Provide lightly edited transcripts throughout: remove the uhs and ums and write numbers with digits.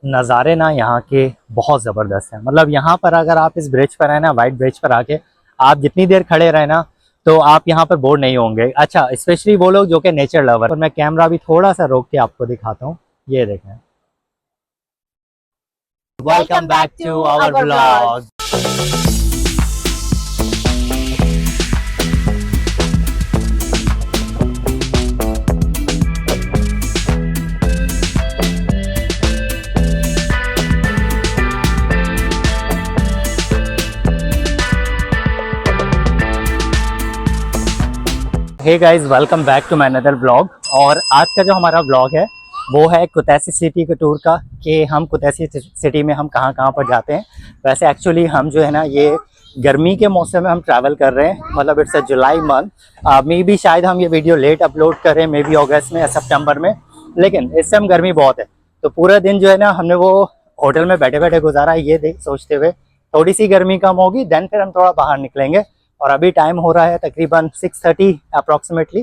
नज़ारे ना यहाँ के बहुत ज़बरदस्त हैं। मतलब यहाँ पर अगर आप इस ब्रिज पर आए ना, वाइट ब्रिज पर आके आप जितनी देर खड़े रहे ना, तो आप यहाँ पर बोर नहीं होंगे। अच्छा, स्पेशली वो लोग जो कि नेचर लवर। और मैं कैमरा भी थोड़ा सा रोक के आपको दिखाता हूँ, ये देखें। Welcome back to our blog. Hey guys, welcome back to my another blog. और आज का जो हमारा ब्लॉग है वो है कुतैसी सिटी के टूर का, कि हम कुतैसी सिटी में हम कहाँ कहाँ पर जाते हैं। वैसे एक्चुअली हम जो है ना, ये गर्मी के मौसम में हम ट्रैवल कर रहे हैं। मतलब it's a July month. May be शायद हम ये वीडियो लेट अपलोड करें, मे बी अगस्त में या सितंबर में, लेकिन इस टाइम गर्मी बहुत है। तो पूरा दिन जो है ना, हमने वो होटल में बैठे बैठे गुजारा, ये देख सोचते हुए थोड़ी सी गर्मी कम होगी देन फिर हम थोड़ा बाहर निकलेंगे। और अभी टाइम हो रहा है तकरीबन 6:30 अप्रॉक्सीमेटली।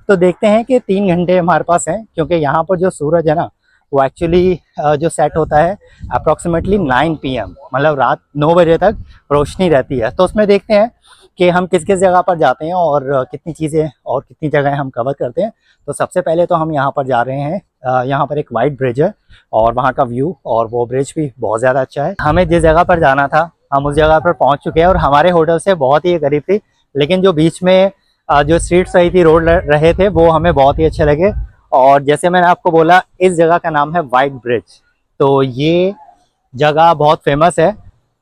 तो देखते हैं कि 3 घंटे हमारे पास हैं, क्योंकि यहाँ पर जो सूरज है ना, वो एक्चुअली जो सेट होता है अप्रॉक्सीमेटली 9 PM, मतलब रात 9 बजे तक रोशनी रहती है। तो उसमें देखते हैं कि हम किस किस जगह पर जाते हैं और कितनी चीज़ें और कितनी जगह हम कवर करते हैं। तो सबसे पहले तो हम यहाँ पर जा रहे हैं, यहाँ पर एक वाइट ब्रिज है और वहाँ का व्यू, और वो ब्रिज भी बहुत ज़्यादा अच्छा है। हमें जिस जगह पर जाना था हम उस जगह पर पहुंच चुके हैं, और हमारे होटल से बहुत ही करीब थी। लेकिन जो बीच में जो स्ट्रीट्स रही थी, रोड रहे थे, वो हमें बहुत ही अच्छे लगे। और जैसे मैंने आपको बोला, इस जगह का नाम है वाइट ब्रिज। तो ये जगह बहुत फेमस है।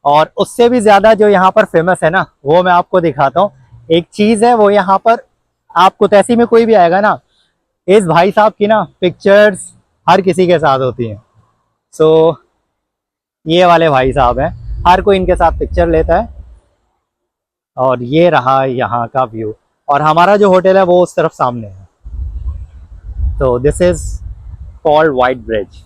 और उससे भी ज़्यादा जो यहाँ पर फेमस है ना, वो मैं आपको दिखाता हूँ। एक चीज़ है, वो यहाँ पर आपको तैसी में कोई भी आएगा ना, इस भाई साहब की ना पिक्चर्स हर किसी के साथ होती हैं। सो ये वाले भाई साहब हैं, हर कोई इनके साथ पिक्चर लेता है। और ये रहा यहाँ का व्यू, और हमारा जो होटल है वो उस तरफ सामने है। तो this is called white bridge.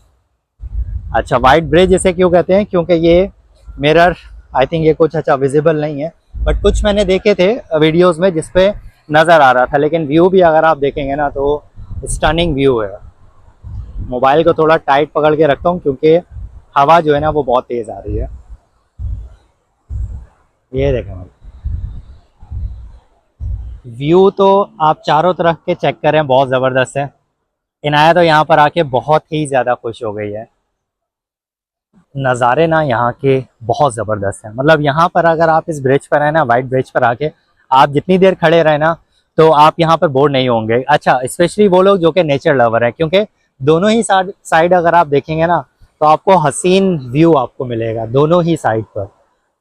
अच्छा, वाइट ब्रिज इसे क्यों कहते हैं? क्योंकि ये मिरर, आई थिंक ये कुछ अच्छा विजिबल नहीं है, बट कुछ मैंने देखे थे वीडियोस में जिसपे नज़र आ रहा था। लेकिन व्यू भी अगर आप देखेंगे ना, तो स्टनिंग व्यू है। मोबाइल को थोड़ा टाइट पकड़ के रखता हूँ, क्योंकि हवा जो है ना वो बहुत तेज़ आ रही है। ये देखें, व्यू तो आप चारों तरफ के चेक करें, बहुत ज़बरदस्त है। इनाया तो यहाँ पर आके बहुत ही ज़्यादा खुश हो गई है। नज़ारे ना यहाँ के बहुत ज़बरदस्त हैं। मतलब यहाँ पर अगर आप इस ब्रिज पर आए ना, वाइट ब्रिज पर आके आप जितनी देर खड़े रहे ना, तो आप यहाँ पर बोर नहीं होंगे। अच्छा, स्पेशली वो लोग जो कि नेचर लवर है, क्योंकि दोनों ही साइड अगर आप देखेंगे ना, तो आपको हसीन व्यू आपको मिलेगा दोनों ही साइड पर।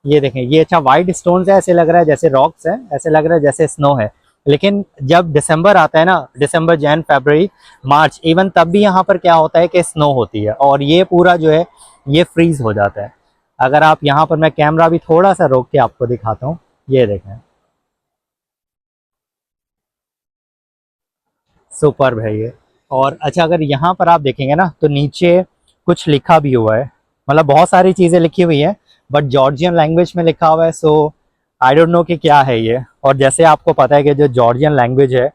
ये देखें, ये अच्छा वाइट स्टोन्स है, ऐसे लग रहा है जैसे रॉक्स है, ऐसे लग रहा है जैसे स्नो है। लेकिन जब दिसंबर आता है ना, दिसंबर, जैन, फरवरी, मार्च, इवन तब भी यहाँ पर क्या होता है कि स्नो होती है, और ये पूरा जो है ये फ्रीज हो जाता है। अगर आप यहाँ पर, मैं कैमरा भी थोड़ा सा रोक के आपको दिखाता हूँ, ये देखें, सुपर है ये। और अच्छा, अगर यहाँ पर आप देखेंगे ना, तो नीचे कुछ लिखा भी हुआ है। मतलब बहुत सारी चीज़ें लिखी हुई हैं, बट जॉर्जियन लैंग्वेज में लिखा हुआ है। सो आई डोंट नो कि क्या है ये। और जैसे आपको पता है कि जो जॉर्जियन लैंग्वेज है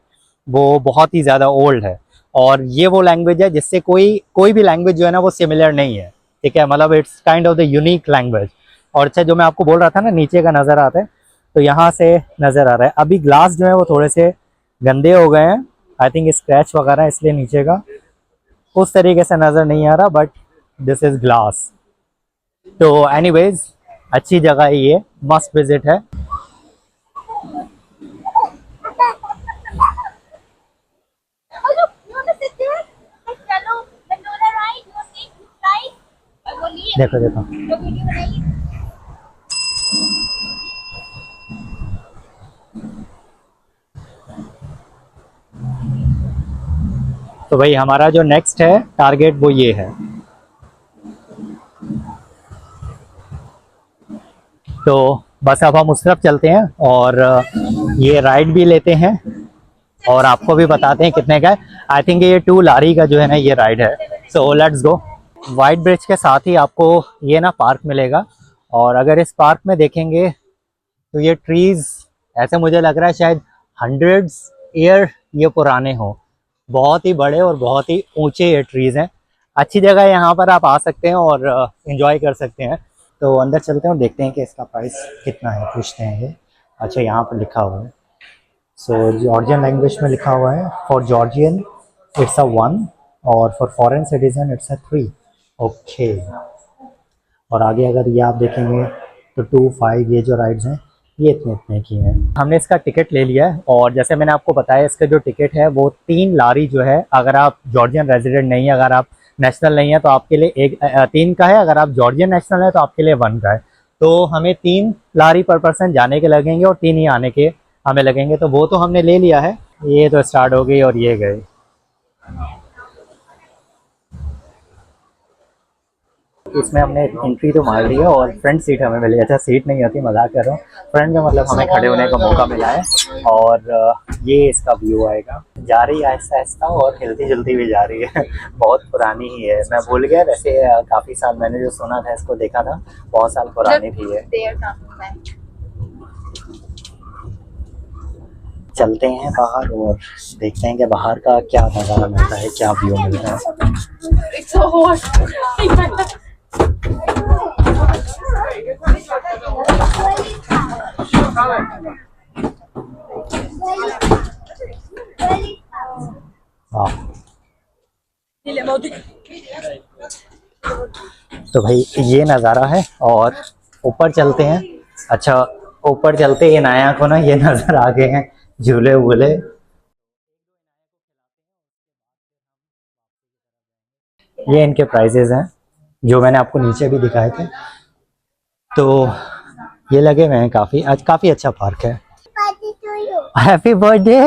वो बहुत ही ज़्यादा ओल्ड है, और ये वो लैंग्वेज है जिससे कोई कोई भी लैंग्वेज जो है ना वो सिमिलर नहीं है। ठीक है, मतलब it's kind of the unique language. और अच्छा, जो मैं आपको बोल रहा था ना, नीचे का नज़र आता है, तो यहाँ से नज़र आ रहा है। अभी ग्लास जो है वो थोड़े से गंदे हो गए हैं, आई थिंक स्क्रैच वगैरह, इसलिए नीचे का उस तरीके से नज़र नहीं आ रहा, बट दिस इज़ ग्लास। तो एनीवेज, अच्छी जगह है ये, मस्ट विजिट है। देखो देखो, तो भाई हमारा जो नेक्स्ट है टारगेट वो ये है। तो बस अब हम उस तरफ चलते हैं और ये राइड भी लेते हैं, और आपको भी बताते हैं कितने का है। आई थिंक ये 2 लारी का जो है ना ये राइड है। So let's go. White bridge के साथ ही आपको ये ना पार्क मिलेगा, और अगर इस पार्क में देखेंगे तो ये ट्रीज, ऐसे मुझे लग रहा है शायद 100 ईयर ये पुराने हों। बहुत ही बड़े और बहुत ही ऊंचे ये ट्रीज हैं। अच्छी जगह है, यहाँ पर आप आ सकते हैं और एंजॉय कर सकते हैं। तो अंदर चलते हैं और देखते हैं कि इसका प्राइस कितना है, पूछते हैं ये। अच्छा, यहाँ पर लिखा हुआ है, सो जॉर्जियन लैंग्वेज में लिखा हुआ है, फॉर जॉर्जियन इट्स अ 1 और for foreign citizen it's a 3। Okay, और आगे अगर ये आप देखेंगे तो 2, 5 ये जो राइड्स हैं ये इतने इतने की हैं। हमने इसका टिकट ले लिया है और जैसे मैंने आपको बताया इसका जो टिकट है वो 3 लारी जो है, अगर आप जॉर्जियन रेजिडेंट नहीं है, अगर आप नेशनल नहीं है तो आपके लिए 3 का है, अगर आप जॉर्जियन नेशनल है तो आपके लिए 1 का है। तो हमें 3 लारी पर पर्सन जाने के लगेंगे और 3 ही आने के हमें लगेंगे, तो वो तो हमने ले लिया है। ये तो स्टार्ट हो गई और ये गए। इसमें हमने एंट्री तो मार ली है और फ्रंट सीट हमें मिली। अच्छा, सीट नहीं आती, मजाक कर रहा हूँ, फ्रंट में मतलब हमें खड़े होने का मौका मिला है। और ये इसका व्यू आएगा। जा रही है आहिस्ता आहिस्ता और हिलती जुलती भी जा रही है। बहुत पुरानी ही है, मैं भूल गया वैसे, काफ़ी साल मैंने जो सुना था इसको देखा था, बहुत साल पुरानी भी है। चलते हैं बाहर और देखते हैं कि बाहर का क्या नज़ारा मिलता है, क्या व्यू मिलता है। हाँ, तो भाई ये नज़ारा है और ऊपर चलते हैं। अच्छा, ऊपर चलते हैं, नाया को ना ये नज़र आ गए हैं झूले वूले। ये इनके प्राइजेज हैं जो मैंने आपको नीचे भी दिखाए थे, तो ये लगे हुए हैं काफ़ी। आज काफ़ी अच्छा पार्क है। Happy birthday.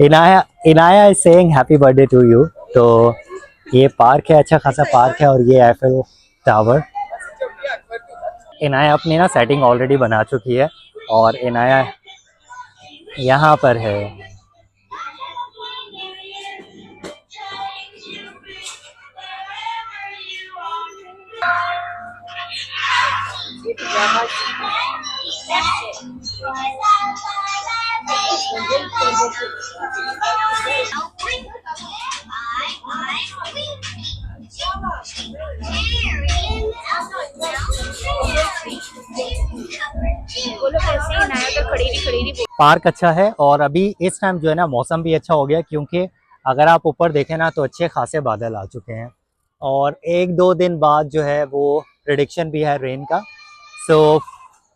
Inaya is saying happy birthday to you. तो ये पार्क है, अच्छा खासा पार्क है और ये एफएल टावर। इनाया अपनी ना सेटिंग ऑलरेडी बना चुकी है और इनाया यहाँ पर है। पार्क अच्छा है और अभी इस टाइम जो है ना मौसम भी अच्छा हो गया, क्योंकि अगर आप ऊपर देखें ना तो अच्छे खासे बादल आ चुके हैं और 1-2 दिन बाद जो है वो प्रिडिक्शन भी है रेन का। सो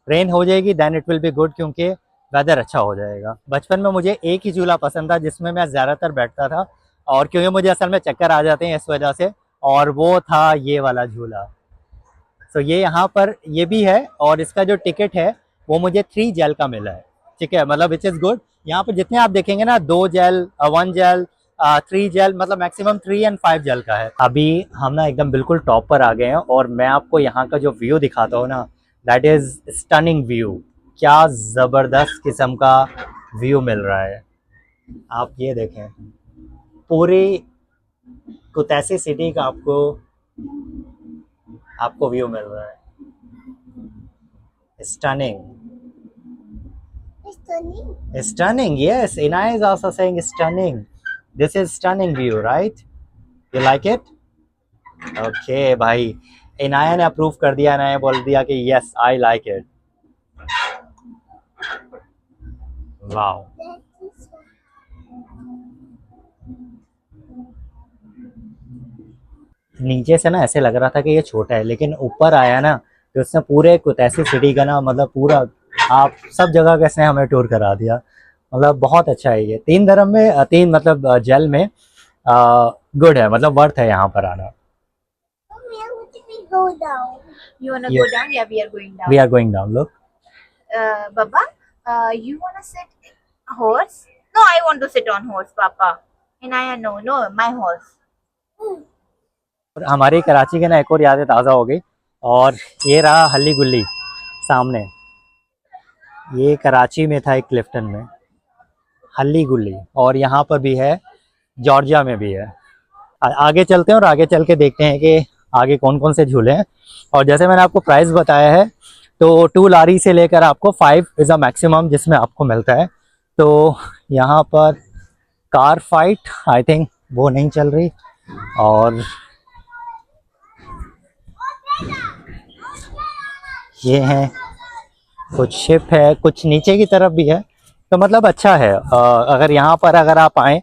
रेन हो जाएगी then it will be good, क्योंकि वेदर अच्छा हो जाएगा। बचपन में मुझे एक ही झूला पसंद था जिसमें मैं ज़्यादातर बैठता था, और क्योंकि मुझे असल में चक्कर आ जाते हैं इस वजह से, और वो था ये वाला झूला। सो ये यहाँ पर ये भी है और इसका जो टिकट है वो मुझे 3 जेल का मिला है। ठीक है, मतलब विच इज़ गुड। यहाँ पर जितने आप देखेंगे ना 2 जेल, 1 जेल, 3 जेल, मतलब मैक्सिमम 3 और 5 जेल का है। अभी हम ना एकदम बिल्कुल टॉप पर आ गए हैं और मैं आपको यहाँ का जो व्यू दिखाता हूँ ना, दैट इज़ स्टनिंग व्यू। क्या ज़बरदस्त किस्म का व्यू मिल रहा है, आप ये देखें। पूरी कुतैसी सिटी का आपको व्यू मिल रहा है। Stunning, stunning, yes, Inaya is also saying stunning. This is stunning view, right? You like it? Okay भाई, इनाया ने अप्रूव कर दिया, इनाया बोल दिया कि yes I like it. Wow, नीचे से ना ऐसे लग रहा था कि ये छोटा है, लेकिन ऊपर आया ना तो उसने पूरे कुतैसी सिटी का ना मतलब पूरा आप सब जगह कैसे हमें टूर करा दिया। मतलब बहुत अच्छा है ये। 3 dirham में 3 मतलब जेल में गुड है, मतलब वर्थ है यहाँ पर आना। Go down. You wanna Yeah. go down? Yeah, we are going down. We are going down, look. Baba, you wanna sit horse? No, I want to sit on horse, Papa. And I no, my horse. और हमारी कराची के ना एक और यादें ताज़ा हो गई, और ये रहा हल्ली गुल्ली सामने। ये कराची में था एक क्लिफ्टन में हल्ली गुल्ली, और यहाँ पर भी है, जॉर्जिया में भी है। आगे चलते हैं और आगे चल के देखते हैं कि आगे कौन कौन से झूले हैं। और जैसे मैंने आपको प्राइस बताया है तो 2 लारी से लेकर आपको 5 इज़ अ मैक्सिमम जिसमें आपको मिलता है। तो यहाँ पर कार फाइट आई थिंक वो नहीं चल रही, और ये है, कुछ शिप है, कुछ नीचे की तरफ भी है। तो मतलब अच्छा है। अगर यहाँ पर अगर आप आए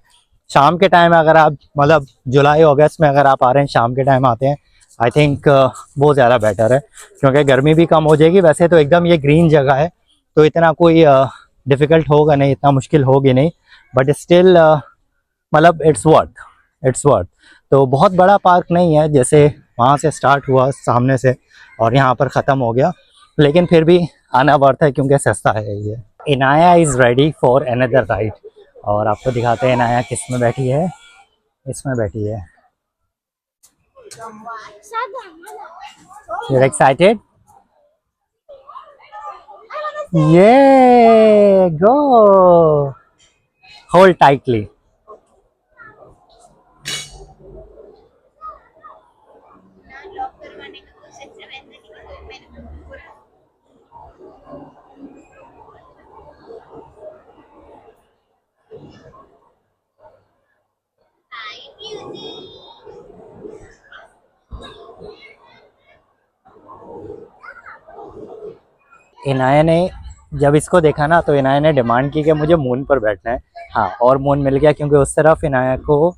शाम के टाइम, अगर आप मतलब जुलाई अगस्त में अगर आप आ रहे हैं, शाम के टाइम आते हैं, आई थिंक वो ज़्यादा बेटर है, क्योंकि गर्मी भी कम हो जाएगी। वैसे तो एकदम ये ग्रीन जगह है, तो इतना कोई डिफ़िकल्ट होगा नहीं, इतना मुश्किल होगी नहीं, बट स्टिल मतलब इट्स वर्थ। तो बहुत बड़ा पार्क नहीं है, जैसे वहाँ से स्टार्ट हुआ सामने से और यहाँ पर ख़त्म हो गया, लेकिन फिर भी आना वर्थ है क्योंकि सस्ता है ये। Inaya is ready for another ride, और आपको दिखाते हैं इनाया किस में बैठी है। इसमें बैठी है। You're excited? Yeah, go. Hold tightly. Inaya ने जब इसको देखा ना, तो इनाया ने डिमांड की कि मुझे मून पर बैठना है। हाँ, और मून मिल गया, क्योंकि उस तरफ इनाया को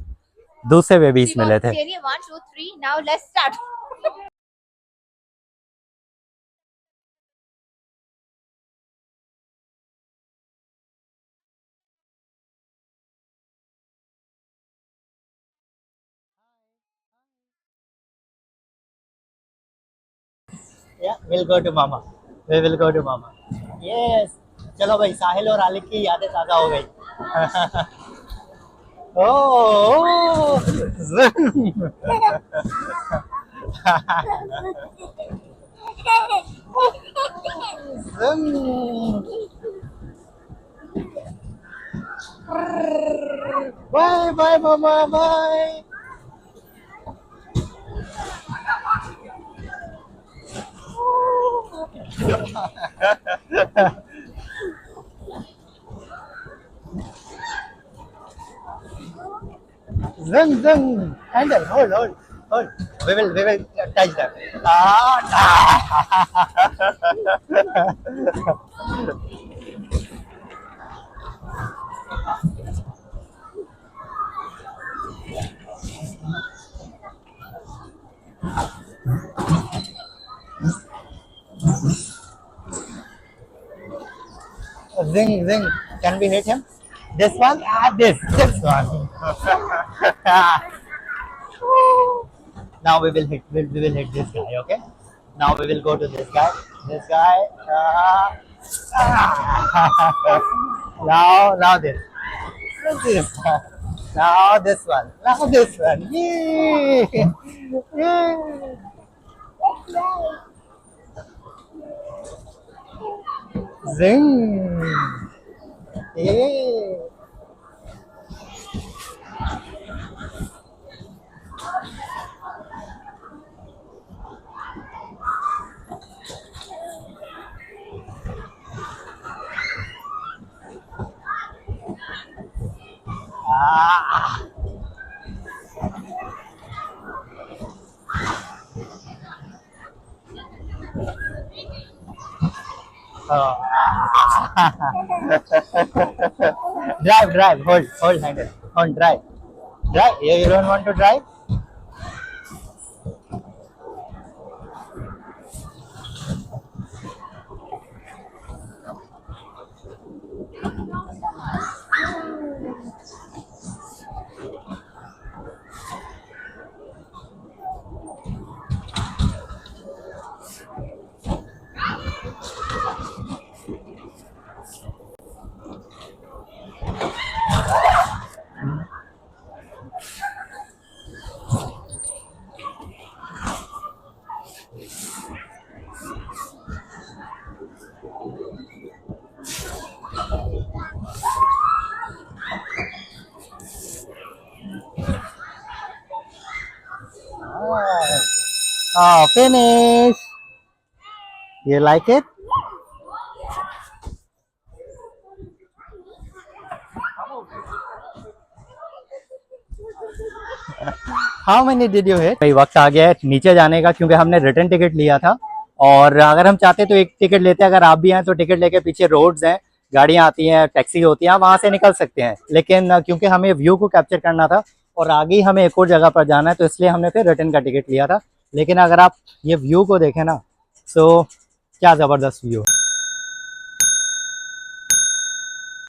दूसरे बेबीज मिले थे। 1, 2, 3. Now let's start. Yeah, we'll go to mama. We will go to mama. Yes. चलो भाई, साहिल और आलिफ की यादें ताज़ा हो गई। ओह, bye bye mama, bye. Zung zung, handle, hold. We will touch them. Zing zing. Can we hit him? This one? This one. Now we will hit this guy. Okay. Now we will go to this guy. This guy. Now this. This. Now this one. Now this one. Yay! Yay! Zing. Yay! Ah. Oh. Drive, hold handle, drive. You don't want to drive? Oh, finish. You like it? How many did you hit? भाई वक्त आ गया है नीचे जाने का, क्योंकि हमने return ticket लिया था। और अगर हम चाहते तो एक टिकट लेते, अगर आप भी हैं तो टिकट लेके पीछे रोड्स हैं, गाड़ियाँ आती हैं, टैक्सी होती है, वहाँ से निकल सकते हैं। लेकिन क्योंकि हमें व्यू को कैप्चर करना था और आगे ही हमें एक और जगह पर जाना है, तो इसलिए हमने फिर रिटर्न का टिकट लिया था। लेकिन अगर आप ये व्यू को देखें ना, सो क्या ज़बरदस्त व्यू है।